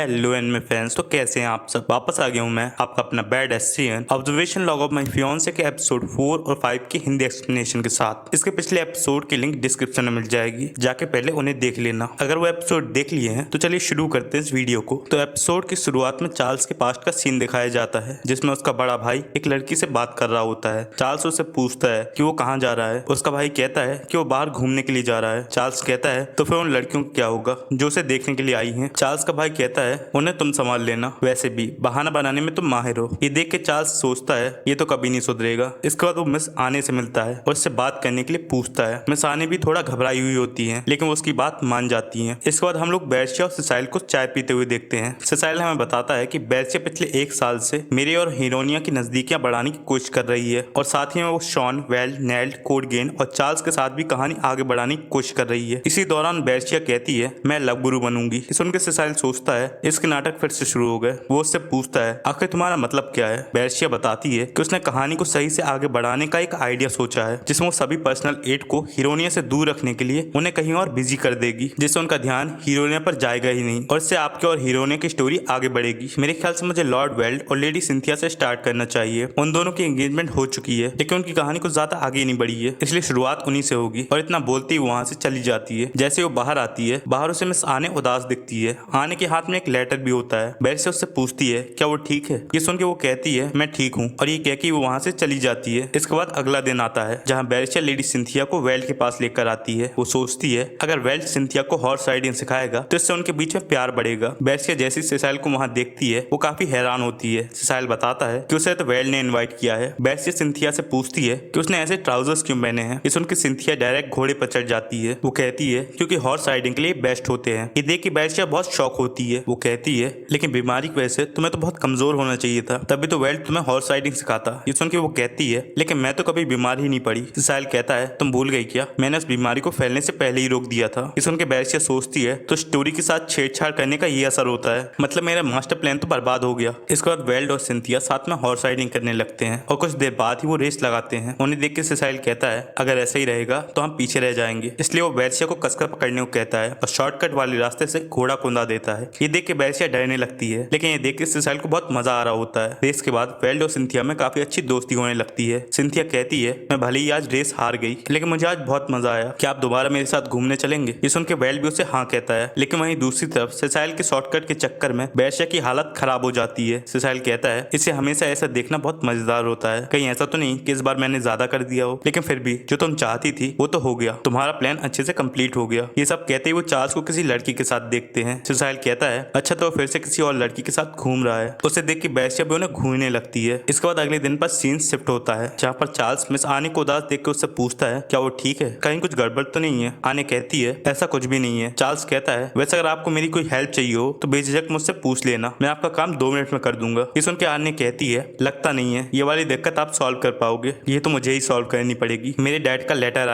Hello anime fans, तो कैसे हैं आप सब। वापस आ गया हूं मैं आपका अपना bad SCN observation log of my fiance के एपिसोड 4 और 5 की हिंदी एक्सप्लेनेशन के साथ। इसके पिछले एपिसोड की लिंक डिस्क्रिप्शन में मिल जाएगी, जाके पहले उन्हें देख लेना अगर वो एपिसोड देख लिए हैं। तो चलिए शुरू करते हैं इस वीडियो को। तो एपिसोड की शुरुआत में चार्ल्स के पास्ट का सीन दिखाया जाता है, जिसमें उसका बड़ा भाई एक लड़की से बात कर रहा होता है। चार्ल्स उससे पूछता है कि वो कहाँ जा रहा है। उसका भाई कहता है कि वो बाहर घूमने के लिए जा रहा है। चार्ल्स कहता है तो फिर उन लड़कियों को क्या होगा जो उसे देखने के लिए आई हैं। चार्ल्स का भाई कहता है उन्हें तुम संभाल लेना, वैसे भी बहाना बनाने में तुम माहिर हो। ये देख के चार्ल्स सोचता है ये तो कभी नहीं सुधरेगा। इसके बाद वो मिस आने से मिलता है और उससे बात करने के लिए पूछता है। मिस आने भी थोड़ा घबराई हुई होती है, लेकिन वो उसकी बात मान जाती है। इसके बाद हम लोग बेर्शिया और सिसाइल को चाय पीते हुए देखते हैं। सिसाइल हमें बताता है कि बेर्शिया पिछले 1 साल से मेरे और हीरोनिया की नजदीकियां बढ़ाने की कोशिश कर रही है, और साथ ही में वो शॉन, वेल, नेल्ड, कोडगेन और चार्ल्स के साथ भी कहानी आगे बढ़ाने की कोशिश कर रही है। इसी दौरान बेर्शिया कहती है मैं लव गुरु बनूंगी। सुनकर सिसाइल सोचता है इसके नाटक फिर से शुरू हो गए। वो उससे पूछता है आखिर तुम्हारा मतलब क्या है। बेर्शिया बताती है कि उसने कहानी को सही से आगे बढ़ाने का एक आइडिया सोचा है, जिसमें वो सभी पर्सनल एड को हीरोनिया से दूर रखने के लिए उन्हें कहीं और बिजी कर देगी, जिससे उनका ध्यान हीरोनिया पर जाएगा ही नहीं, और इससे आपके और हीरोनिया की स्टोरी आगे बढ़ेगी। मेरे ख्याल से मुझे लॉर्ड वेल्ड और लेडी सिंथिया से स्टार्ट करना चाहिए। उन दोनों की एंगेजमेंट हो चुकी है, लेकिन उनकी कहानी कुछ ज्यादा आगे नहीं बढ़ी है, इसलिए शुरुआत उन्हीं से होगी। और इतना बोलती ही वहां से चली जाती है। जैसे वो बाहर आती है, बाहर उसे मिस आने उदास दिखती है। आने के हाथ में एक लेटर भी होता है। बेर्शिया उससे पूछती है क्या वो ठीक है। ये सुन के वो कहती है मैं ठीक हूँ, और ये कह के वो वहां से चली जाती है। इसके बाद अगला दिन आता है, जहाँ बेर्शिया लेडी सिंथिया को वेल्ड के पास लेकर आती है। वो सोचती है अगर वेल्ड सिंथिया को हॉर्स राइडिंग सिखाएगा तो इससे उनके बीच में प्यार बढ़ेगा। बेर्शिया जैसी सिसाइल को वहां देखती है, वो काफी हैरान होती है। सिसाइल बताता है कि उसे तो वेल्ड ने इन्वाइट किया है। बेर्शिया सिंथिया से पूछती है कि उसने ऐसे ट्राउजर्स क्यों पहने हैं। ये सुन के सिंथिया डायरेक्ट घोड़े पर चढ़ जाती है। वो कहती है क्योंकि हॉर्स राइडिंग के लिए बेस्ट होते हैं। ये देख के बेर्शिया बहुत शॉक होती है। वो कहती है लेकिन बीमारी की वजह से तुम्हें तो बहुत कमजोर होना चाहिए था, तभी तो वेल्ड तुम्हें हॉर्स राइडिंग सिखाता। ये सुन के वो कहती है लेकिन मैं तो कभी बीमार ही नहीं पड़ी। सिसाइल कहता है तुम भूल गई क्या, मैंने उस बीमारी को फैलने से पहले ही रोक दिया था। ये सुन के बेर्शिया सोचती है तो स्टोरी के साथ छेड़छाड़ करने का ये असर होता है, मतलब मेरा मास्टर प्लान तो बर्बाद हो गया। इसके बाद वेल्ड और सिंथिया साथ में हॉर्स राइडिंग करने लगते हैं, और कुछ देर बाद ही वो रेस लगाते हैं। उन्हें देख के सिसाइल कहता है अगर ऐसा ही रहेगा तो हम पीछे रह जाएंगे, इसलिए वो बेर्शिया को कसकर पकड़ने को कहता है और शॉर्टकट वाले रास्ते से घोड़ा कुंदा देता है। ये देख के बेर्शिया डरने लगती है, लेकिन ये देख के सिसाइल को बहुत मजा आ रहा होता है। रेस के बाद वेल्ड और सिंथिया में काफी अच्छी दोस्ती होने लगती है। सिंथिया कहती है मैं भले ही आज रेस हार गई, लेकिन मुझे आज बहुत मजा आया, क्या आप दोबारा मेरे साथ घूमने चलेंगे। ये सुन के वेल्ड भी उसे हाँ कहता है, लेकिन वहीं दूसरी तरफ सिसाइल के शॉर्टकट के चक्कर में बेर्शिया की हालत खराब हो जाती है। सिसाइल कहता है इसे हमेशा ऐसा देखना बहुत मजेदार होता है, कहीं ऐसा तो नहीं कि इस बार मैंने ज्यादा कर दिया हो, लेकिन फिर भी जो तुम चाहती थी वो तो हो गया, तुम्हारा प्लान अच्छे से कंप्लीट हो गया। ये सब कहते ही वो चार्ल्स को किसी लड़की के साथ देखते हैं। सिसाइल कहता है अच्छा तो फिर से किसी और लड़की के साथ घूम रहा है। उसे देख के बेर्शिया भी उन्हें घूमने लगती है। इसके बाद अगले दिन पर सीन शिफ्ट होता है, जहाँ पर चार्ल्स मिस आने को उदास देख के उससे पूछता है क्या वो ठीक है, कहीं कुछ गड़बड़ तो नहीं है। आने कहती है ऐसा कुछ भी नहीं है। चार्ल्स कहता है वैसे अगर आपको मेरी कोई हेल्प चाहिए हो तो बेझिझक मुझसे पूछ लेना, मैं आपका काम 2 मिनट में कर दूंगा। ये सुन के आने कहती है लगता नहीं है ये वाली दिक्कत आप सॉल्व कर पाओगे, ये तो मुझे ही सॉल्व करनी पड़ेगी। मेरे डैड का लेटर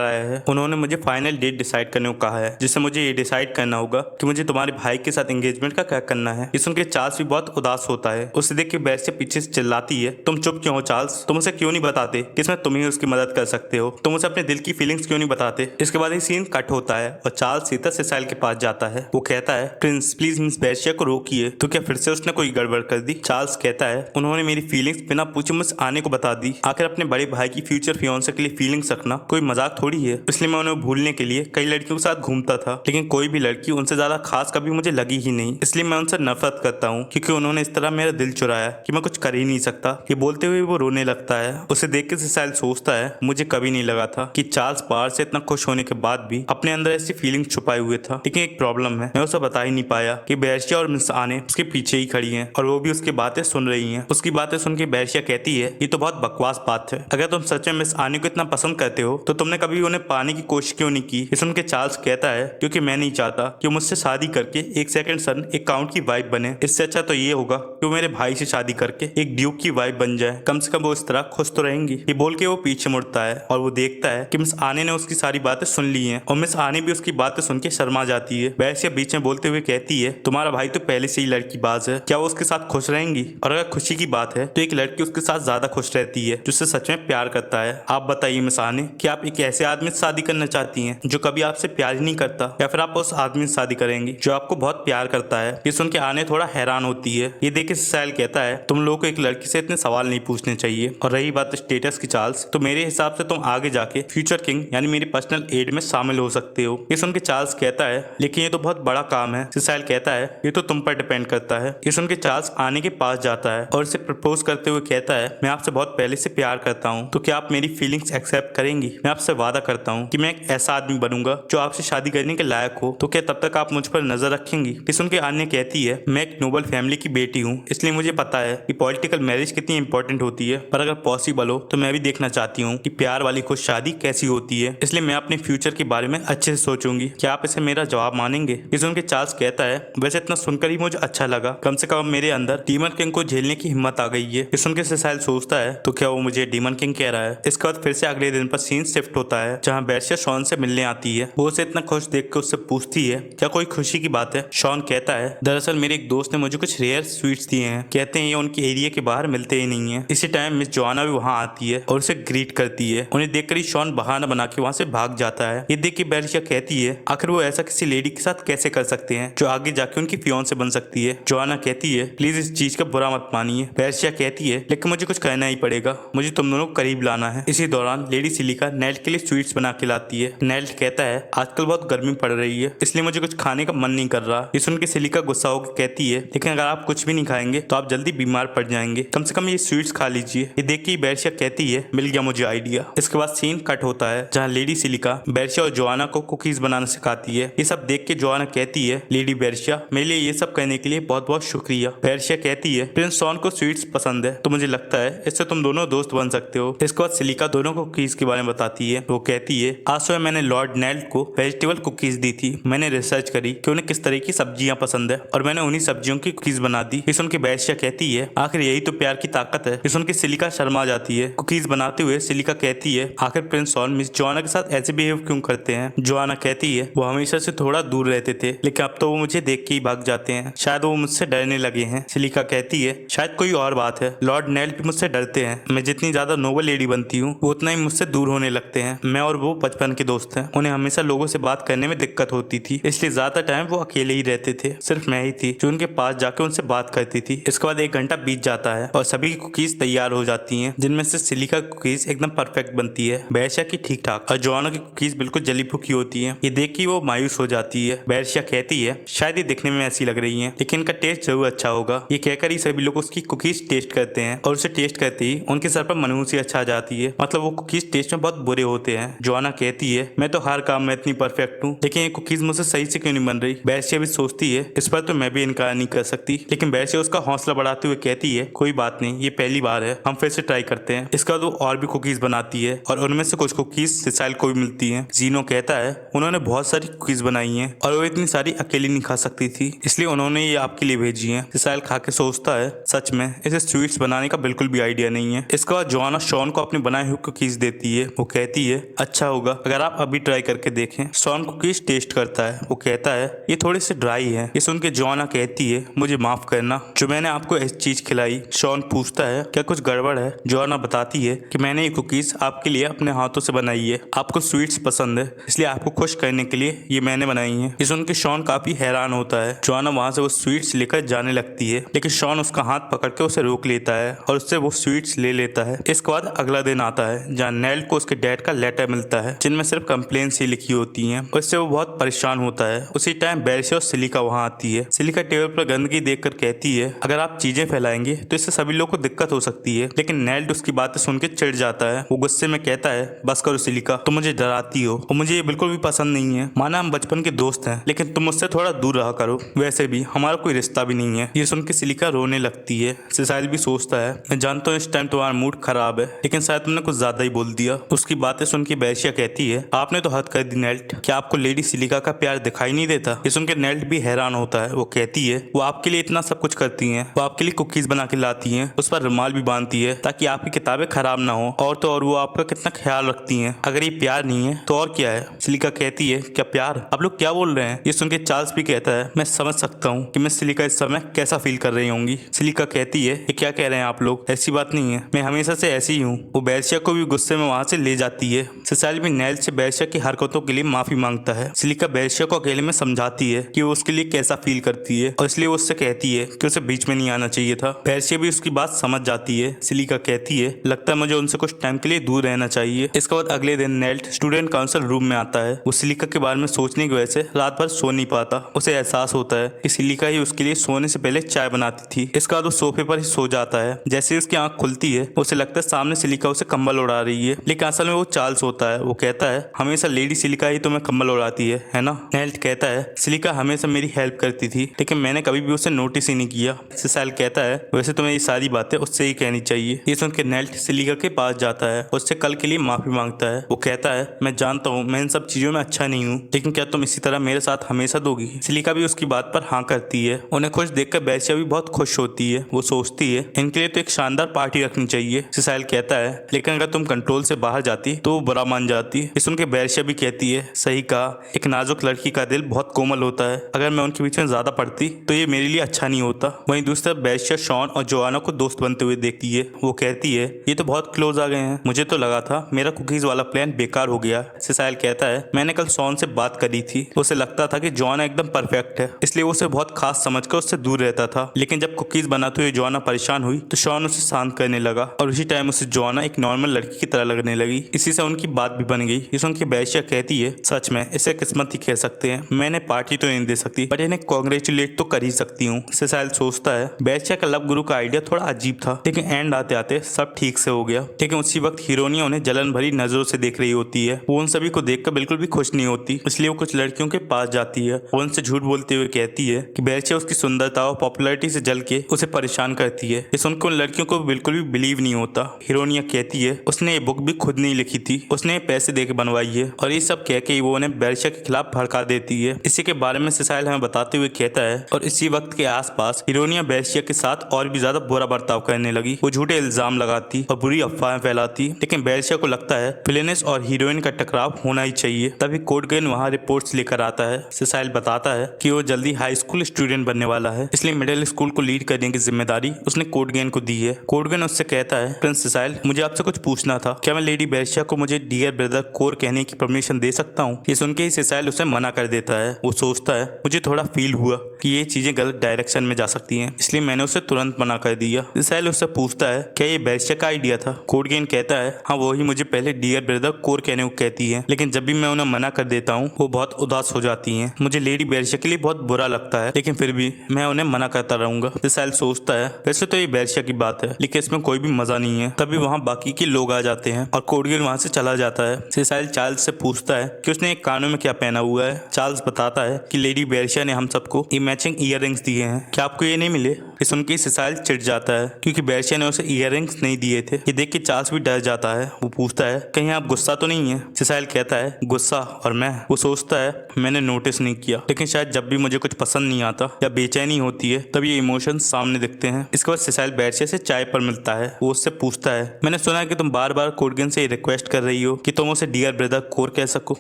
आया है, उन्होंने मुझे फाइनल डेट डिसाइड करने को कहा है, जिससे मुझे ये डिसाइड करना होगा कि मुझे तुम्हारे भाई के साथ एंगेजमेंट का क्या करना है। ये सुन के चार्ल्स भी बहुत उदास होता है। उसे देख के बेर्शिया पीछे से चिल्लाती है तुम चुप क्यों हो चार्ल्स, तुम उसे क्यों नहीं बताते कि इसमें तुम ही उसकी मदद कर सकते हो, तुम उसे अपने दिल की फीलिंग्स क्यों नहीं बताते। इसके बाद ही सीन कट होता है और चार्ल्स सीधा सिसाइल के पास जाता है। वो कहता है प्रिंस प्लीज मिस बेर्शिया को रोकिए, तो क्या फिर से उसने कोई गड़बड़ कर दी। चार्ल्स कहता है उन्होंने मेरी फीलिंग्स बिना पूछे मिस आने को बता दी, आखिर अपने बड़े भाई की फ्यूचर फियांसे के लिए फीलिंग्स रखना कोई मजाक थोड़ी है, इसलिए मैं उन्हें भूलने के लिए कई लड़कियों के साथ घूमता था, लेकिन कोई भी लड़की उनसे ज्यादा खास कभी मुझे लगी ही नहीं, इसलिए मैं उनसे नफरत करता हूँ, क्योंकि उन्होंने इस तरह मेरा दिल चुराया कि मैं कुछ कर ही नहीं सकता। ये बोलते हुए वो रोने लगता है। उसे देख के सिसाइल सोचता है मुझे कभी नहीं लगा था कि चार्ल्स बाहर से इतना खुश होने के बाद भी अपने अंदर ऐसी फीलिंग्स छुपाए हुए था, लेकिन एक प्रॉब्लम है, मैं उसे बता ही नहीं पाया कि बेर्शिया और मिस आने उसके पीछे ही खड़ी हैं, और वो भी उसकी बातें सुन रही हैं। उसकी बातें सुन के बेर्शिया कहती है ये तो बहुत बकवास बात है, अगर तुम सच में मिस आने को इतना पसंद करते हो तो तुमने कभी उन्हें पाने की कोशिश क्यों नहीं की। ये सुन के चार्ल्स कहता है क्योंकि मैं नहीं चाहता कि मुझसे शादी करके एक सेकंड सन एक काउंट की वाइफ बने, इससे अच्छा तो ये होगा कि वो मेरे भाई से शादी करके एक ड्यूक की वाइफ बन जाए, कम से कम वो इस तरह खुश तो रहेंगी। ये बोल के वो पीछे मुड़ता है और वो देखता है कि मिस आने ने उसकी सारी बातें सुन ली हैं, और मिस आने भी उसकी बातें सुन के शर्मा जाती है। बेर्शिया बीच में बोलते हुए कहती है तुम्हारा भाई तो पहले से ही लड़कीबाज है, क्या वो उसके साथ खुश रहेंगी, और अगर खुशी की बात है तो एक लड़की उसके साथ ज्यादा खुश रहती है जिससे सच में प्यार करता है। आप बताइए मिस आने कि आप एक ऐसे आदमी से शादी करना चाहती हैं जो कभी आपसे प्यार ही नहीं करता, या फिर आप उस आदमी से शादी करेंगी जो आपको बहुत प्यार करता है। ये सुन के आने थोड़ा हैरान होती है। ये देख के सिसाइल कहता है तुम लोगों को एक लड़की से इतने सवाल नहीं पूछने चाहिए। और रही बात स्टेटस की चार्ल्स, तो मेरे हिसाब से तुम आगे जाके फ्यूचर किंग यानी मेरी पर्सनल एड में शामिल हो सकते हो। ये सुन के चार्ल्स कहता है लेकिन ये तो बहुत बड़ा काम है। सिसाइल कहता है ये तो तुम पर डिपेंड करता है। ये सुन के चार्ल्स आने के पास जाता है और इसे प्रपोज करते हुए कहता है मैं आपसे बहुत पहले से प्यार करता हूँ, तो क्या आप मेरी फीलिंग्स एक्सेप्ट करेंगी? मैं आपसे वादा करता हूँ कि मैं एक ऐसा आदमी बनूंगा जो आपसे शादी करने के लायक हो, तो क्या तब तक आप मुझ पर नजर रखेंगी? ये सुन के आन्या कहती है मैं एक नोबल फैमिली की बेटी हूँ, इसलिए मुझे पता है कि पॉलिटिकल मैरिज कितनी इंपॉर्टेंट होती है, पर अगर पॉसिबल हो तो मैं भी देखना चाहती हूँ कि प्यार वाली खुश शादी कैसी होती है, इसलिए मैं अपने फ्यूचर के बारे में अच्छे से सोचूंगी। क्या आप इसे मेरा जवाब मानेंगे? ये सुन के चार्ल्स कहता है वैसे इतना सुनकर ही मुझे अच्छा लगा, कम से कम मेरे अंदर डीमन किंग को झेलने की हिम्मत आ गई है। ये सुन के सिसाइल सोचता है तो क्या वो मुझे डीमन किंग कह रहा है? इसके बाद फिर से अगले दिन पर सीन शिफ्ट होता है जहाँ बेर्शिया शॉन से मिलने आती है। वो उसे इतना खुश देख कर उससे पूछती है क्या कोई खुशी की बात है? शॉन कहता है दरअसल मेरे एक दोस्त ने मुझे कुछ रेयर स्वीट्स दिए हैं, कहते हैं ये उनके एरिया के बाहर मिलते ही नहीं है। इसी टाइम मिस जोआना भी वहाँ आती है और उसे ग्रीट करती है। उन्हें देखकर ही शॉन बहाना बना के वहाँ से भाग जाता है। ये देख के बेर्शिया कहती है आखिर वो ऐसा किसी लेडी के साथ कैसे कर सकते हैं जो आगे जाके उनकी फियांसे बन सकती है। जोआना कहती है प्लीज इस चीज का बुरा मत मानिए। बेर्शिया कहती है लेकिन मुझे कुछ करना ही पड़ेगा, मुझे तुम दोनों को करीब लाना है। इसी दौरान लेडी सिलिका नेल्ट के लिए स्वीट्स बना के लाती है। नेल्ट कहता है आजकल बहुत गर्मी पड़ रही है इसलिए मुझे कुछ खाने का मन नहीं कर रहा। ये सुन के सिलिका गुस्सा होकर कहती है लेकिन अगर आप कुछ भी नहीं खाएंगे तो आप जल्दी बीमार पड़ जाएंगे, कम से कम ये स्वीट्स खा लीजिए। ये देख के बेर्शिया कहती है मिल गया मुझे आइडिया। इसके बाद सीन कट होता है जहाँ लेडी सिलिका बेर्शिया और जोआना को कुकीज बनाना सिखाती है। ये सब देख के जोआना कहती है लेडी बेर्शिया मेरे लिए ये सब करने के लिए बहुत बहुत शुक्रिया। बेर्शिया कहती है प्रिंस शॉन को स्वीट्स पसंद है तो मुझे लगता है इससे तुम दोनों दोस्त बन सकते हो। इसके बाद सिलिका दोनों को कुकीज के बारे में बताती है। वो कहती है आज सुबह मैंने लॉर्ड नेल्ट को वेजिटेबल कुकीज दी थी। मैंने रिसर्च करी कि उन्हें किस तरह की सब्जियां पसंद है और मैंने उन्हीं सब्जियों की कुकीज बना दी। ये सुन के बेर्शिया कहती है आखिर यही तो प्यार की ताकत है। ये सुन के सिलिका शर्मा जाती है। कुकीज बनाते हुए सिलिका कहती है आखिर प्रिंस शॉन मिस जोआना के साथ ऐसे बिहेव क्यों करते हैं? जोआना कहती है वो हमेशा से थोड़ा दूर रहते थे लेकिन अब तो वो मुझे देख के ही भाग जाते हैं, शायद वो मुझसे डरने लगे हैं। सिलिका कहती है शायद कोई और बात है, लॉर्ड नेल्ट भी मुझसे डरते हैं। मैं जितनी ज्यादा नोबल लेडी बनती हूँ वो उतना ही मुझसे दूर होने लगते हैं। मैं और वो बचपन के दोस्त हैं, उन्हें हमेशा लोगों से बात करने में दिक्कत होती थी इसलिए ज्यादा टाइम वो अकेले ही रहते थे। सिर्फ मैं ही थी जो उनके पास जाके उनसे बात करती थी। इसके बाद 1 घंटा बीत जाता है और सभी की कुकीज तैयार हो जाती हैं, जिनमें से सिलिका की कुकीज एकदम परफेक्ट बनती है, बेर्शिया की ठीक ठाक और जोआना की कुकीज बिल्कुल जली फूकी होती है। ये देख के वो मायूस हो जाती है। बेर्शिया कहती है शायद ये दिखने में ऐसी लग रही है लेकिन इनका टेस्ट जरूर अच्छा होगा। ये कहकर ही सभी लोग उसकी कुकीज टेस्ट करते हैं और उसे टेस्ट करते ही उनके सर पर मनहूसी अच्छा जाती है, मतलब वो कुकीज टेस्ट में बहुत बुरे होते हैं। जोआना कहती है मैं तो हर काम में इतनी परफेक्ट हूँ लेकिन ये कुकीज मुझसे सही से क्यों नहीं बन रही? बेर्शिया भी सोचती है इस पर तो मैं भी इनकार नहीं कर सकती, लेकिन बेर्शिया उसका हौसला बढ़ाते हुए कहती है कोई बात नहीं, ये पहली बार है, हम फिर से ट्राई करते हैं। इसके बाद वो और भी कुकीज बनाती है और उनमें से कुछ कुकीज सिसाइल को भी मिलती है। जीनो कहता है उन्होंने बहुत सारी कुकीज बनाई हैं और वो इतनी सारी अकेली नहीं खा सकती थी इसलिए उन्होंने ये आपके लिए भेजी है। सिसाइल खा के सोचता है सच में इसे स्वीट्स बनाने का बिल्कुल भी आइडिया नहीं है। इसके बाद जोआना शॉन को अपनी बनाई हुई कुकीज देती है। वो कहती है अच्छा होगा अगर आप अभी ट्राई करके देखें। शॉन कुकीज टेस्ट करता है। वो कहता है ये थोड़ी सी ड्राई है। ये सुन के जोआना कहती है मुझे माफ करना जो मैंने आपको ऐसी चीज खिलाई। शॉन पूछता है क्या कुछ गड़बड़ है? जोआना बताती है कि मैंने ये कुकीज आपके लिए अपने हाथों से बनाई है, आपको स्वीट्स पसंद है इसलिए आपको खुश करने के लिए ये मैंने बनाई है। ये सुन के शॉन काफी हैरान होता है। जोआना वहां से वो स्वीट्स लेकर जाने लगती है लेकिन शॉन उसका हाथ पकड़ के उसे रोक लेता है और उससे वो स्वीट्स ले लेता है। इसके बाद अगला दिन आता है जहाँ नेल्ट को उसके डैड का लेटर मिलता है जिनमें सिर्फ कंप्लेन सी लिखी होती है और इससे वो बहुत परेशान होता है। उसी टाइम बेर्शिया और सिलिका वहाँ आती है। सिलिका टेबल पर गंदगी देखकर कहती है अगर आप चीजें फैलाएंगे तो इससे सभी लोगों को दिक्कत हो सकती है, लेकिन नेल्ट उसकी बातें सुन के चिढ़ जाता है। वो गुस्से में कहता है बस करो सिलिका, तुम मुझे डराती हो और मुझे ये बिल्कुल भी पसंद नहीं है। माना हम बचपन के दोस्त हैं लेकिन तुम मुझसे थोड़ा दूर रहा करो, वैसे भी हमारा कोई रिश्ता भी नहीं है। ये सुन के सिलिका रोने लगती है। सिसाइल भी सोचता है मैं जानता हूँ इस टाइम तुम्हारा मूड खराब है लेकिन शायद तुमने कुछ ज्यादा ही बोल दिया। उसकी बातें सुन के बेर्शिया कहती है आपने तो हद कर दी नेल्ट, क्या आपको लेडी सिलिका का प्यार दिखाई नहीं देता? ये सुन के नेल्ट भी हैरान होता है। वो कहती है वो आपके लिए इतना सब कुछ करती हैं, वो आपके लिए कुकीज बना के लाती हैं, उस पर रुमाल भी बांधती है ताकि आपकी किताबें खराब ना हो, और तो और वो आपका कितना ख्याल रखती हैं। अगर ये प्यार नहीं है तो और क्या है? सिलिका कहती है क्या प्यार? आप लोग क्या बोल रहे हैं? ये सुन के चार्ल्स भी कहता है मैं समझ सकता हूँ कि मैं सिलिका इस समय कैसा फील कर रही होंगी। सिलिका कहती है ये क्या कह रहे हैं आप लोग, ऐसी बात नहीं है, मैं हमेशा से ऐसी ही हूँ। वो बेर्शिया को भी गुस्से में वहाँ से ले जाती है। सिसाइल भी नेल्ट से बेर्शिया की हरकतों के लिए माफी मांगता है। सिलिका बेर्शिया को अकेले में समझाती बताती है कि वो उसके लिए कैसा फील करती है और इसलिए वो उससे कहती है कि उसे बीच में नहीं आना चाहिए था। बेर्शिया भी उसकी बात समझ जाती है। सिलिका कहती है लगता है मुझे उनसे कुछ टाइम के लिए दूर रहना चाहिए। इसके बाद अगले दिन नेल्ट स्टूडेंट काउंसिल रूम में आता है। वो सिलिका के बारे में सोचने की वजह से रात भर सो नहीं पाता। उसे एहसास होता है कि सिलिका ही उसके लिए सोने से पहले चाय बनाती थी। इसके बाद वो सोफे पर ही सो जाता है। जैसे ही उसकी आंख खुलती है उसे लगता है सामने सिलिका उसे कंबल उड़ा रही है, लेकिन असल में वो चार्ल्स होता है। वो कहता है हमेशा लेडी सिलिका ही तुम्हें कंबल उड़ाती है ना। नेल्ट कहता है सिलिका हमेशा मेरी हेल्प करती थी लेकिन मैंने कभी भी उसे नोटिस ही नहीं किया। सिसाइल कहता है वैसे तुम्हें ये सारी बातें उससे ही कहनी चाहिए। ये सुन के नेल्ट सिलिका के पास जाता है, उससे कल के लिए माफी मांगता है। वो कहता है मैं जानता हूँ मैं इन सब चीजों में अच्छा नहीं हूँ, लेकिन क्या तुम इसी तरह मेरे साथ हमेशा दोगी। सिलिका भी उसकी बात पर हाँ करती है। उन्हें खुश देखकर बेर्शिया भी बहुत खुश होती है। वो सोचती है इनके लिए तो एक शानदार पार्टी रखनी चाहिए। सिसाइल कहता है लेकिन अगर तुम कंट्रोल से बाहर जाती तो वो बुरा मान जाती। ये सुन के बेर्शिया भी कहती है सही कहा, एक नाजुक लड़की का दिल बहुत कोमल होता है, अगर मैं उनके बीच में ज्यादा पड़ती तो ये मेरे लिए अच्छा नहीं होता। वहीं दूसरी तरफ बेर्शिया शॉन और जोआना को दोस्त बनते हुए देखती है। वो कहती है ये तो बहुत क्लोज आ गए हैं, मुझे तो लगा था मेरा कुकीज वाला प्लान बेकार हो गया। सिसाइल कहता है मैंने कल शॉन से बात करी थी, उसे लगता था कि जोआना एकदम परफेक्ट है, इसलिए वो उसे बहुत खास समझकर उससे दूर रहता था। लेकिन जब कुकीज बनाते हुए जोआना परेशान हुई तो शॉन उसे शांत करने लगा और उसी टाइम उसे जोआना एक नॉर्मल लड़की की तरह लगने लगी। इसी से उनकी बात भी बन गई। इस उनकी बेर्शिया कहती है सच में इसे किस्मत ही कह सकते हैं, मैंने पार्टी तो नहीं दे सकती पर इन्हें कॉन्ग्रेचुलेट तो कर ही सकती हूँ। सिसाइल सोचता है बेर्शिया का लव गुरु का आइडिया थोड़ा अजीब था, लेकिन एंड आते आते सब ठीक से हो गया। लेकिन उसी वक्त हीरोनिया उन्हें जलन भरी नजरों से देख रही होती है। वो उन सभी को देखकर बिल्कुल भी खुश नहीं होती, इसलिए वो कुछ लड़कियों के पास जाती है और उनसे झूठ बोलते हुए कहती है कि बेर्शिया उसकी सुंदरता और पॉपुलैरिटी से जल के उसे परेशान करती है। ये सुनकर उन लड़कियों को बिल्कुल भी बिलीव नहीं होता। हीरोनिया कहती है उसने ये बुक भी खुद नहीं लिखी थी, उसने पैसे देके बनवाई है और ये सब कह के वो उन्हें बेर्शिया के खिलाफ भड़का देती है। इसी के बारे में सिसाइल हमें बताते हुए कहता है और इसी वक्त के आसपास हीरोनिया बेर्शिया के साथ और भी ज्यादा बुरा बर्ताव करने लगी। वो झूठे इल्जाम लगाती और बुरी अफवाहें फैलाती, लेकिन बेर्शिया को लगता है विलेनेस और हीरोइन का टकराव होना ही चाहिए। तभी कोडगेन वहाँ रिपोर्ट्स लेकर आता है। सिसाइल बताता है कि वो जल्दी हाई स्कूल स्टूडेंट बनने वाला है, इसलिए मिडिल स्कूल को लीड करने की जिम्मेदारी उसने कोडगेन को दी है। कोडगेन उससे कहता है प्रिंस सिसाइल मुझे आपसे कुछ पूछना था, क्या मैं लेडी बेर्शिया को मुझे डियर ब्रदर कोर कहने की परमिशन दे सकता हूँ। ये सुन के ही सिसाइल उसे मना कर देता है। वो सोचता है मुझे थोड़ा फील हुआ कि ये चीजें गलत डायरेक्शन में जा सकती हैं, इसलिए मैंने उसे तुरंत मना कर दिया। सिसाइल उससे पूछता है क्या ये बेर्शिया का आइडिया था। कोडगेन कहता है हाँ वो ही मुझे पहले डियर ब्रदर कोर कहने को कहती है, लेकिन जब भी मैं उन्हें मना कर देता हूँ वो बहुत उदास हो जाती हैं। मुझे लेडी बेर्शिया के लिए बहुत बुरा लगता है, लेकिन फिर भी मैं उन्हें मना करता रहूंगा। सिसाइल सोचता है वैसे तो ये बेर्शिया की बात है, लेकिन इसमें कोई भी मजा नहीं है। तभी वहाँ बाकी के लोग आ जाते हैं और कोडगेन वहाँ से चला जाता है। सिसाइल चार्ल्स से पूछता है कि उसने एक कानों में क्या पहना हुआ है। चार्ल्स बताता है कि लेडी बेर्शिया ने हम सबको ये मैचिंग ईयररिंग्स दिए हैं, क्या आपको ये नहीं मिले। ये सुन के सिसाइल चिढ़ जाता है क्योंकि बेर्शिया ने उसे ईयररिंग्स नहीं दिए थे। ये देख के चार्ल्स भी डर जाता है। वो पूछता है कहीं आप गुस्सा तो नहीं है। सिसाइल कहता है गुस्सा और मैं। वो सोचता है मैंने नोटिस नहीं किया, लेकिन शायद जब भी मुझे कुछ पसंद नहीं आता या बेचैनी होती है तब ये इमोशन सामने दिखते हैं। इसके बाद सिसाइल बेर्शिया से चाय पर मिलता है। वो उससे पूछता है मैंने सुना है कि तुम बार बार कोडगेन से रिक्वेस्ट कर रही हो कि तुम उसे डियर ब्रदर कोर कह सको।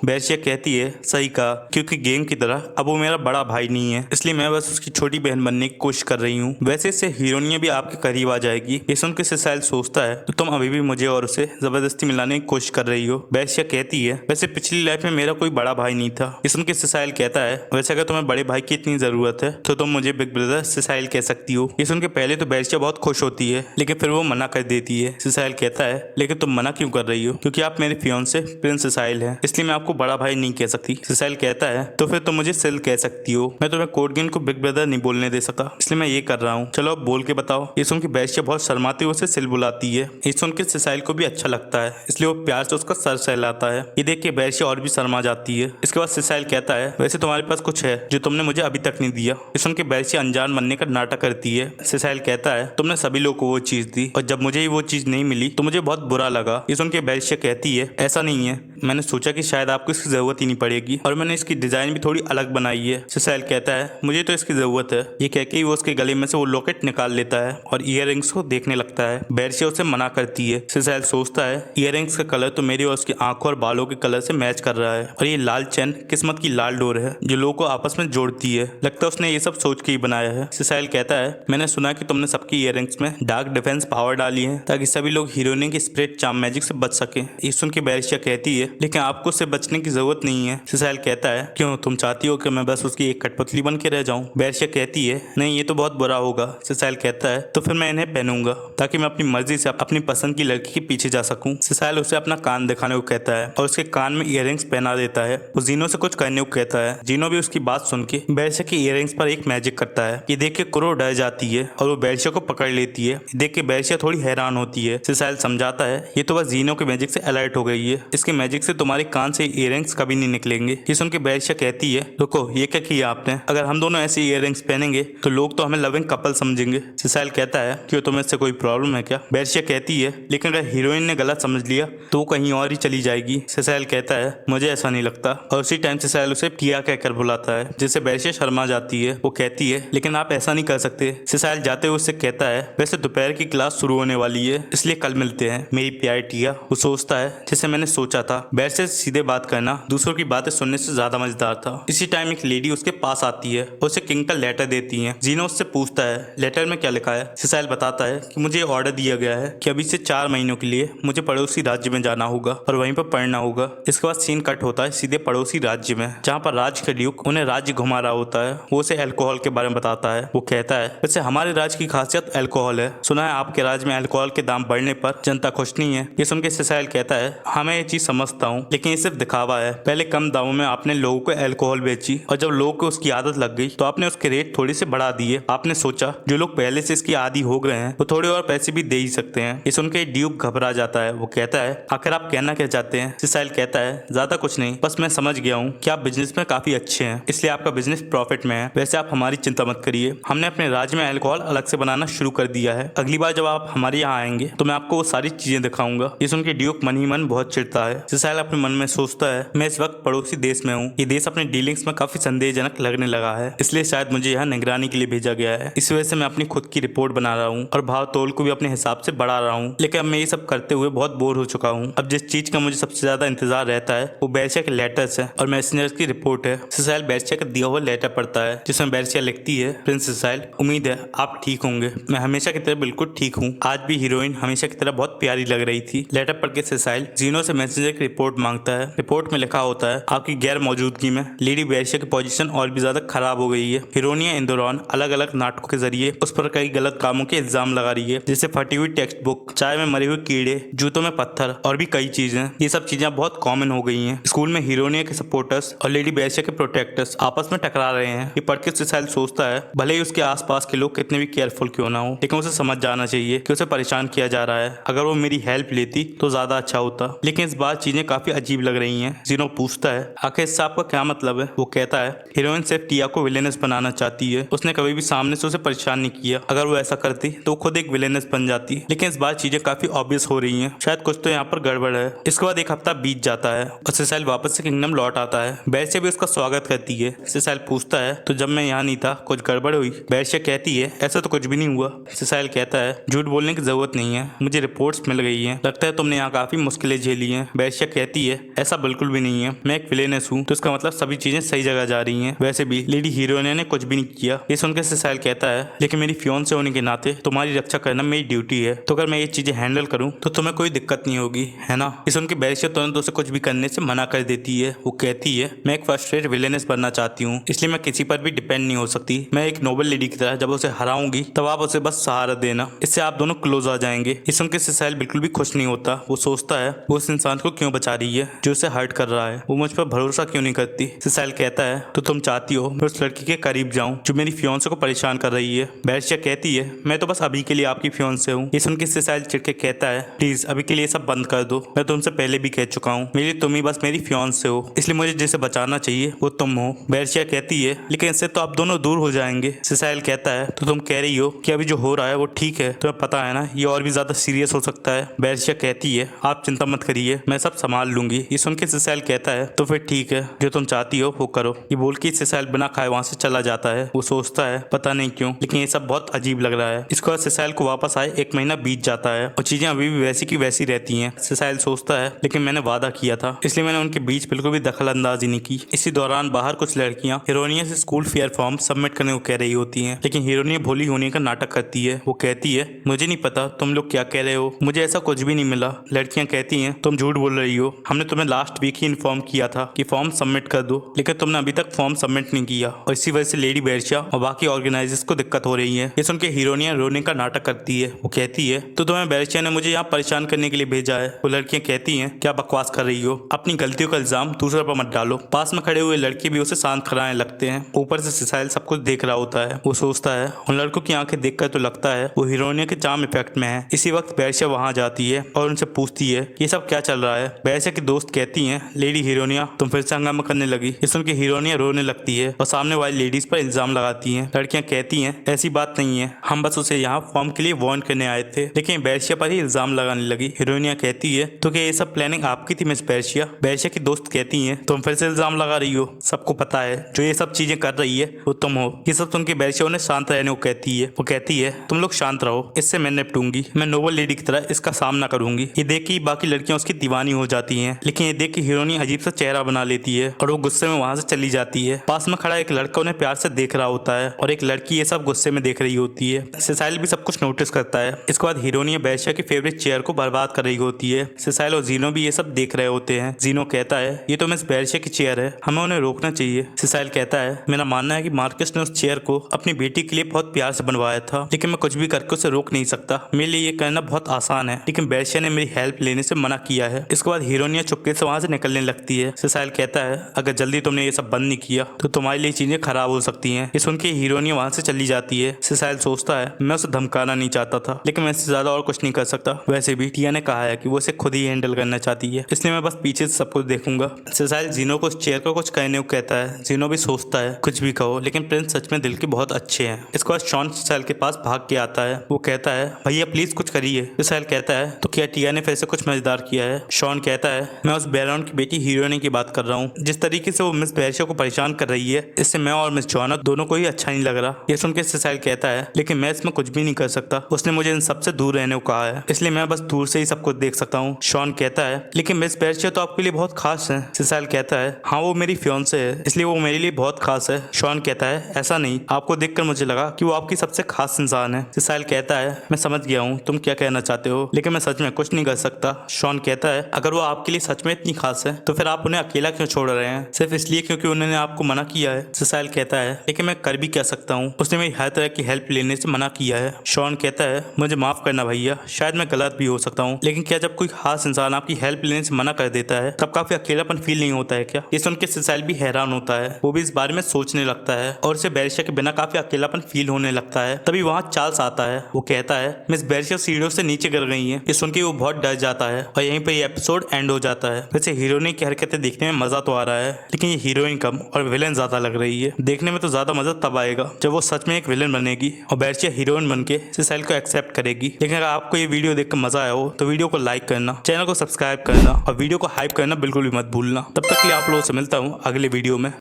बेर्शिया कहती है सही कहा, क्योंकि गेम की तरह अब वो मेरा बड़ा भाई नहीं है, इसलिए मैं बस उसकी छोटी बहन बनने की कोशिश कर रही हूँ। वैसे इससे हीरोनिया भी आपके करीब आ जाएगी। ये सुन के सिसाइल सोचता है तो तुम अभी भी मुझे और उसे जबरदस्ती मिलाने की कोशिश कर रही हो। बेर्शिया कहती है वैसे पिछली लाइफ में मेरा कोई बड़ा भाई नहीं था। ये सुन के सिसाइल कहता है वैसे अगर तुम्हें बड़े भाई की इतनी जरूरत है तो तुम मुझे बिग ब्रदर सिसाइल कह सकती हो। ये सुन के पहले तो बेर्शिया बहुत खुश होती है, लेकिन फिर वो मना कर देती है। सिसाइल कहता है लेकिन तुम मना क्यों कर रही हो, क्योंकि आप मेरे फियांसे प्रिंस सिसाइल हैं, इसलिए मैं आपको बड़ा भाई नहीं कह सकती। सिसाइल कहता है तो फिर तुम मुझे सिल कह सकती हो, मैं तुम्हें कोडगेन को बिग ब्रदर नहीं बोलने दे सका, इसलिए मैं ये कर रहा हूँ, चलो अब बोल के बताओ। ये सुन के बेर्शिया बहुत शर्माते हुए उसे सिल बुलाती है। ये सुन के सिसाइल को भी अच्छा लगता है, इसलिए वो प्यार से उसका सर सहलाता है। ये देख के बेर्शिया और भी शर्मा जाती है। इसके बाद सिसाइल कहता है वैसे तुम्हारे पास कुछ है जो तुमने मुझे अभी तक नहीं दिया। ये सुन के बेर्शिया अनजान बनने का नाटक करती है। सिसाइल कहता है तुमने सभी लोगों को वो चीज दी और जब मुझे वो चीज नहीं मिली तो मुझे बहुत बुरा लगा। ये सुन के बेर्शिया कहती है ऐसा नहीं है, मैंने सोचा कि शायद आपको इसकी जरूरत ही नहीं पड़ेगी और मैंने इसकी डिजाइन भी थोड़ी अलग बनाई है। सिसाइल कहता है मुझे तो इसकी जरूरत है। ये कह के वो उसके गले में से वो लॉकेट निकाल लेता है और ईयररिंग्स को देखने लगता है। बेर्शिया उसे मना करती है। सिसाइल सोचता है ईयररिंग्स का कलर तो मेरी और उसकी आंखों और बालों के कलर से मैच कर रहा है और ये लाल चैन किस्मत की लाल डोर है जो लोगों को आपस में जोड़ती है। लगता है उसने ये सब सोच के ही बनाया है। सिसाइल कहता है मैंने सुना कि तुमने सबकी ईयररिंग्स में डार्क डिफेंस पावर डाली है ताकि सभी लोग हीरोइन की स्प्रेड चार्म मैजिक से बच सके। ये सुन के बेर्शिया कहती है है, लेकिन आपको उससे बचने की जरूरत नहीं है। सिसाइल कहता है क्यों, तुम चाहती हो कि मैं बस उसकी एक कठपुतली बन के रह जाऊं? बेरशिया कहती है नहीं, ये तो बहुत बुरा होगा। सिसाइल कहता है तो फिर मैं इन्हें पहनूंगा ताकि मैं अपनी मर्जी से अपनी पसंद की लड़की के पीछे जा सकूं। सिसाइल उसे अपना कान दिखाने को कहता है और उसके कान में इयररिंग्स पहना देता है। वो जीनो से कुछ करने को कहता है। जीनो भी उसकी बात सुन के बेरशिया की इयररिंग्स पर एक मैजिक करता है। ये देख के कुरो डर जाती है और वो बेरशिया को पकड़ लेती है। देख के बेरशिया थोड़ी हैरान होती है। सिसाइल समझाता है ये तो बस जीनो के मैजिक से अलर्ट हो गई है, इसके मैजिक से तुम्हारे कान से इयररिंग्स कभी नहीं निकलेंगे। ये सुन के बेरशिया कहती है रुको, ये क्या किया आपने? अगर हम दोनों ऐसे इयररिंग्स पहनेंगे तो लोग तो हमें लविंग कपल समझेंगे। सिसाइल कहता है क्यों, तुम्हें इससे कोई प्रॉब्लम है क्या? बेरशिया कहती है लेकिन अगर हीरोइन ने गलत समझ लिया तो वो कहीं और ही चली जाएगी। सिसाइल कहता है मुझे ऐसा नहीं लगता, और उसी टाइम सिसाइल उसे टिया कहकर बुलाता है, जिससे बेरशिया शर्मा जाती है। वो कहती है लेकिन आप ऐसा नहीं कर सकते। सिसाइल जाते हुए उससे कहता है वैसे दोपहर की क्लास शुरू होने वाली है, इसलिए कल मिलते हैं मेरी प्यारी टिया। वो सोचता है जैसे मैंने सोचा था, बेरशिया से सीधे बात करना दूसरों की बातें सुनने से ज्यादा मजेदार था। इसी टाइम एक लेडी उसके पास आती है और उसे किंग का लेटर देती है। जीनो उससे पूछता है लेटर में क्या लिखा है? सिसाइल बताता है कि मुझे ऑर्डर दिया गया है कि अभी से 4 महीनों के लिए मुझे पड़ोसी राज्य में जाना होगा और वहीं पर पढ़ना होगा। इसके बाद सीन कट होता है सीधे पड़ोसी राज्य में, जहाँ पर राज्य का ड्यूक उन्हें राज्य घुमा रहा होता है। वो उसे अल्कोहल के बारे में बताता है। वो कहता है वैसे हमारे राज्य की खासियत अल्कोहल है, सुना है आपके राज्य में अल्कोहल के दाम बढ़ने पर जनता खुश नहीं है। ये सुन के सिसाइल कहता है हाँ मैं ये चीज समझता हूँ, लेकिन ये सिर्फ दिखावा है। पहले कम दामों में आपने लोगों को अल्कोहल बेची और जब लोगों को उसकी आदत लग गई तो आपने उसके रेट थोड़ी से बढ़ा दिए। आपने सोचा जो लोग पहले से इसकी आदी हो गए हैं वो थोड़े और पैसे भी दे ही सकते हैं। ये सुन के ड्यूक घबरा जाता है। वो कहता है आखिर आप कहना क्या चाहते हैं? सिसाइल कहता है ज्यादा कुछ नहीं, बस मैं समझ गया हूँ कि आप बिजनेस में काफी अच्छे हैं, इसलिए आपका बिजनेस प्रॉफिट में है। वैसे आप हमारी चिंता मत करिए, हमने अपने राज्य में अल्कोहल अलग से बनाना शुरू कर दिया है। अगली बार जब आप हमारे यहाँ आएंगे तो मैं आपको वो सारी चीजें दिखाऊंगा। ये सुन के ड्यूक मन ही मन बहुत चिढ़ता है। सिसाइल अपने मन में सोचता है मैं इस वक्त पड़ोसी देश में हूँ, ये देश अपने डीलिंग्स में काफी संदेहजनक लगने लगा है, इसलिए शायद मुझे यहाँ निगरानी के लिए भेजा गया है। इस वजह से मैं अपनी खुद की रिपोर्ट बना रहा हूँ और भाव तोल को भी अपने हिसाब से बढ़ा रहा हूँ। लेकिन अब मैं ये सब करते हुए बहुत बोर हो चुका हूँ। अब जिस चीज का मुझे सबसे ज्यादा इंतजार रहता है वो बेरशिया के लेटर्स है और मैसेंजर्स की रिपोर्ट है। सिसाइल बेरशिया का दिया हुआ लेटर पढ़ता है जिसमें बेरशिया लिखती है प्रिंस सिसाइल, उम्मीद है आप ठीक होंगे। मैं हमेशा की तरह बिल्कुल ठीक हूँ। आज भी हीरोइन हमेशा की तरह बहुत प्यारी लग रही थी। लेटर पढ़ के सिसाइल जीनो से मैसेंजर की रिपोर्ट मांगता है। रिपोर्ट में लिखा होता है आपकी गैर मौजूदगी में लेडी बेरशिया की पोजीशन और भी ज्यादा खराब हो गई है। हीरोइनिया इन दौरान अलग अलग नाटकों के जरिए उस पर कई गलत कामों के इल्जाम लगा रही है, जैसे फटी हुई टेक्स्ट बुक, चाय में मरे हुए कीड़े, जूतों में पत्थर और भी कई चीजें। ये सब चीजें बहुत कॉमन हो गई हैं। स्कूल में हीरोइनिया के सपोर्टर्स और लेडी बेरशिया के प्रोटेक्टर्स आपस में टकरा रहे हैं। ये पढ़ के सिसाइल सोचता है भले ही उसके आसपास के लोग कितने भी केयरफुल क्यों ना हो, लेकिन उसे समझ जाना चाहिए कि उसे परेशान किया जा रहा है। अगर वो मेरी हेल्प लेती तो ज्यादा अच्छा होता, लेकिन इस बार चीजें काफी अजीब लग रही हैं। जीनो पूछता है आखिर इससे आपका क्या मतलब है? वो कहता है हीरोइन सिर्फ टिया को विलेनस बनाना चाहती है, उसने कभी भी सामने से उसे परेशान नहीं किया। अगर वो ऐसा करती तो वो खुद एक विलेनस बन जाती, लेकिन इस बार चीजें काफी ऑब्वियस हो रही हैं, शायद कुछ तो यहाँ पर गड़बड़ है। इसके बाद एक हफ्ता बीत जाता है और सिसाइल वापस से किंगडम लौट आता है। बेरशिया भी उसका स्वागत करती है। सिसाइल पूछता है तो जब मैं यहाँ नहीं था कुछ गड़बड़ हुई? बेरशिया कहती है ऐसा तो कुछ भी नहीं हुआ। सिसाइल कहता है झूठ बोलने की जरूरत नहीं है, मुझे रिपोर्ट्स मिल गई हैं, लगता है तुमने यहाँ काफी मुश्किलें झेली हैं। बेरशिया कहती है ऐसा बिल्कुल भी नहीं है, मैं एक विलेनस हूँ तो इसका मतलब सभी चीजें सही जगह जा रही हैं। वैसे भी लेडी हीरोइन ने कुछ भी नहीं किया। ये सुनकर सिसाइल कहता है लेकिन मेरी फियांसे होने के नाते तुम्हारी रक्षा करना मेरी ड्यूटी है, तो अगर मैं ये चीजें हैंडल करूँ तो तुम्हें कोई दिक्कत नहीं होगी, है ना? ये सुनकर बेरशिया तुरंत उसे कुछ भी करने से मना कर देती है। वो कहती है मैं एक फर्स्ट रेट विलेनस बनना चाहती हूँ, इसलिए मैं किसी पर भी डिपेंड नहीं हो सकती। मैं एक नोबल लेडी की तरह जब उसे हराऊंगी तब आप उसे बस सहारा देना, इससे आप दोनों क्लोज आ जाएंगे। ये सुनकर सिसाइल बिल्कुल भी खुश नहीं होता। वो सोचता है वो उस इंसान को क्यों बचा रही है जो उसे हर्ट कर रहा है, वो मुझ पर भरोसा क्यों नहीं करती। सिसाइल कहता है तो तुम चाहती हो मैं उस लड़की के करीब जाऊं जो मेरी फियांसे को परेशान कर रही है? बेरशिया कहती है मैं तो बस अभी के लिए आपकी फियांसे हूँ। ये सुनकर सिसाइल चिढ़ के कहता है प्लीज अभी के लिए सब बंद कर दो, मैं तुमसे पहले भी कह चुका हूँ मेरे लिए तुम ही बस मेरी फियांसे हो, इसलिए मुझे जिसे बचाना चाहिए वो तुम हो। बेरशिया कहती है लेकिन इससे तो आप दोनों दूर हो जाएंगे। सिसाइल कहता है तो तुम कह रही हो कि अभी जो हो रहा है वो ठीक है, तुम्हें पता है ना ये और भी ज्यादा सीरियस हो सकता है। बेरशिया कहती है आप चिंता मत करिए, मैं सब संभाल लूंगी। ये सुन के सिसाइल कहता है तो फिर ठीक है, जो तुम चाहती हो वो करो। ये बोल के सिसाइल बिना खाए वहां से चला जाता है। वो सोचता है पता नहीं क्यों लेकिन ये सब बहुत अजीब लग रहा है। इसके बाद सिसाइल को वापस आए 1 महीना बीत जाता है और चीजें अभी भी वैसी की वैसी रहती हैं। सिसाइल सोचता है लेकिन मैंने वादा किया था, इसलिए मैंने उनके बीच बिल्कुल भी दखल अंदाजी नहीं की। इसी दौरान बाहर कुछ लड़कियां हीरोइनिया से स्कूल फेयर फॉर्म सबमिट करने को कह रही होती हैं, लेकिन हीरोइनिया भोली होने का नाटक करती है। वो कहती है मुझे नहीं पता तुम लोग क्या कह रहे हो, मुझे ऐसा कुछ भी नहीं मिला। लड़कियां कहती हैं तुम झूठ बोल रही रही हो? हमने तुम्हें लास्ट वीक ही इन्फॉर्म किया था कि फॉर्म सबमिट कर दो, लेकिन तुमने अभी तक फॉर्म सबमिट नहीं किया और इसी वजह से लेडी बेरशिया और बाकी ऑर्गेनाइजर्स को दिक्कत हो रही है। ये सुन के हीरोइनिया रोने का नाटक करती है। वो कहती है तो तुम्हें बेरशिया ने मुझे यहाँ परेशान करने के लिए भेजा है। वो लड़कियां कहती हैं क्या बकवास कर रही हो, अपनी गलतियों का इल्जाम दूसरे पर मत डालो। पास में खड़े हुए लड़के भी उसे शांत कराने लगते हैं। ऊपर से सिसाइल सब कुछ देख रहा होता है। वो सोचता है उन लड़कों की आंखें देखकर तो लगता है वो हीरोइनिया के चार्म इफेक्ट में है। इसी वक्त बेरशिया वहां जाती है और उनसे पूछती है ये सब क्या चल रहा है। बेरशिया की दोस्त कहती हैं लेडी हीरोइनिया तुम फिर से हंगामा करने लगी। ये सुन के हीरोइनिया रोने लगती है और सामने वाली लेडीज पर इल्जाम लगाती हैं। लड़कियां कहती हैं ऐसी बात नहीं है, हम बस उसे यहाँ फॉर्म के लिए वार्न करने आए थे। लेकिन बेरशिया पर ही इल्जाम लगाने लगी। हीरोइनिया कहती है तो क्या ये सब प्लानिंग आपकी थी मिस बेरशिया? बेरशिया की दोस्त कहती हैं तुम फिर से इल्जाम लगा रही हो, सबको पता है जो ये सब चीजें कर रही है वो तुम हो। ये सब सुन के बेरशिया उन्हें शांत रहने को कहती है। वो कहती है तुम लोग शांत रहो, इससे मैं निपटूंगी, मैं नोबल लेडी की तरह इसका सामना करूंगी। ये देख के बाकी लड़कियां उसकी दीवानी हो जाती हैं, लेकिन ये देख के हीरोइनिया अजीब सा चेहरा बना लेती है और वो गुस्से में वहां से चली जाती है। पास में खड़ा एक लड़का उन्हें प्यार से देख रहा होता है और एक लड़की ये सब गुस्से में देख रही होती है। सिसाइल भी सब कुछ नोटिस करता है। इसके बाद हीरोइनिया बेरशिया की फेवरेट चेयर को बर्बाद कर रही होती है। सिसाइल और जीनो भी ये सब देख रहे होते हैं। जीनो कहता है ये तो मिस बेरशिया की चेयर है, हमें उन्हें रोकना चाहिए। सिसाइल कहता है मेरा मानना है कि मार्कस ने उस चेयर को अपनी बेटी के लिए बहुत प्यार से बनवाया था, लेकिन मैं कुछ भी करके उसे रोक नहीं सकता। मेरे लिए ये करना बहुत आसान है, लेकिन बेरशिया ने मेरी हेल्प लेने से मना किया है। इसके बाद हीरोइनिया चुपके से वहां से निकलने लगती है। सिसाइल कहता है अगर जल्दी तुमने ये सब बंद नहीं किया तो तुम्हारे लिए चीजें खराब हो सकती हैं। ये सुन के हीरोइनिया वहां से चली जाती है। सिसाइल सोचता है मैं उसे धमकाना नहीं चाहता था, लेकिन मैं इससे ज्यादा और कुछ नहीं कर सकता। वैसे भी टिया ने कहा है कि वो इसे खुद ही हैंडल करना चाहती है, इसलिए मैं बस पीछे से सब कुछ देखूंगा। सिसाइल जीनो को उस चेयर को कुछ कहने को कहता है। जीनो भी सोचता है कुछ भी कहो, लेकिन प्रिंस सच में दिल के बहुत अच्छे हैं। इसके बाद शॉन सिसाइल के पास भाग के आता है। वो कहता है भैया प्लीज कुछ करिए। सिसाइल कहता है तो क्या टिया ने फिर से कुछ मजेदार किया है? शॉन कहता है मैं उस बैरन की बेटी हीरोइनिया की बात कर रहा हूँ। जिस तरीके से वो मिस बेरशिया को परेशान कर रही है, इससे मैं और मिस जोआना दोनों को ही अच्छा नहीं लग रहा। ये सुन के सिसाइल कहता है लेकिन मैं इसमें कुछ भी नहीं कर सकता, उसने मुझे इन सबसे दूर रहने को कहा है, इसलिए मैं बस दूर से ही सब कुछ देख सकता हूँ। शॉन कहता है लेकिन मिस बेरशिया तो आपके लिए बहुत खास है। सिसाइल कहता है हाँ वो मेरी फियांसे है, इसलिए वो मेरे लिए बहुत खास है। शॉन कहता है ऐसा नहीं, आपको देखकर मुझे लगा कि वो आपकी सबसे खास इंसान है। सिसाइल कहता है मैं समझ गया हूँ तुम क्या कहना चाहते हो, लेकिन मैं सच में कुछ नहीं कर सकता। शॉन कहता है अगर वो आपके लिए सच में इतनी खास है तो फिर आप उन्हें अकेला क्यों छोड़ रहे हैं? सिर्फ इसलिए क्योंकि उन्होंने आपको मना किया है? सिसाइल कहता है लेकिन मैं कर भी क्या सकता हूँ, उसने मेरी हर तरह की हेल्प लेने से मना किया है। शॉन कहता है मुझे माफ करना भैया, शायद मैं गलत भी हो सकता हूँ, लेकिन क्या जब कोई खास इंसान आपकी हेल्प लेने से मना कर देता है तब काफी अकेलापन फील नहीं होता है क्या? ये सुन के सिसाइल भी हैरान होता है। वो भी इस बारे में सोचने लगता है और उसे बेरशिया के बिना काफी अकेलापन फील होने लगता है। तभी वहाँ चार्ल्स आता है। वो कहता है मिस बेरशिया सीढ़ियों से नीचे गिर गई है। ये सुन के वो बहुत डर जाता है और यहीं पर ये एपिसोड एंड हो जाता है। वैसे हीरोइन की हरकतें देखने में मजा तो आ रहा है, लेकिन ये हीरोइन कम और विलेन ज्यादा लग रही है। देखने में तो ज्यादा मजा तब आएगा जब वो सच में एक विलेन बनेगी और बेरशिया हीरोइन बन के सिसाइल को एक्सेप्ट करेगी। लेकिन अगर आपको ये वीडियो देखकर मजा आया हो तो वीडियो को लाइक करना, चैनल को सब्सक्राइब करना और वीडियो को हाइप करना बिल्कुल भी मत भूलना। तब तक के लिए आप लोगों से मिलता हूँ अगले वीडियो में।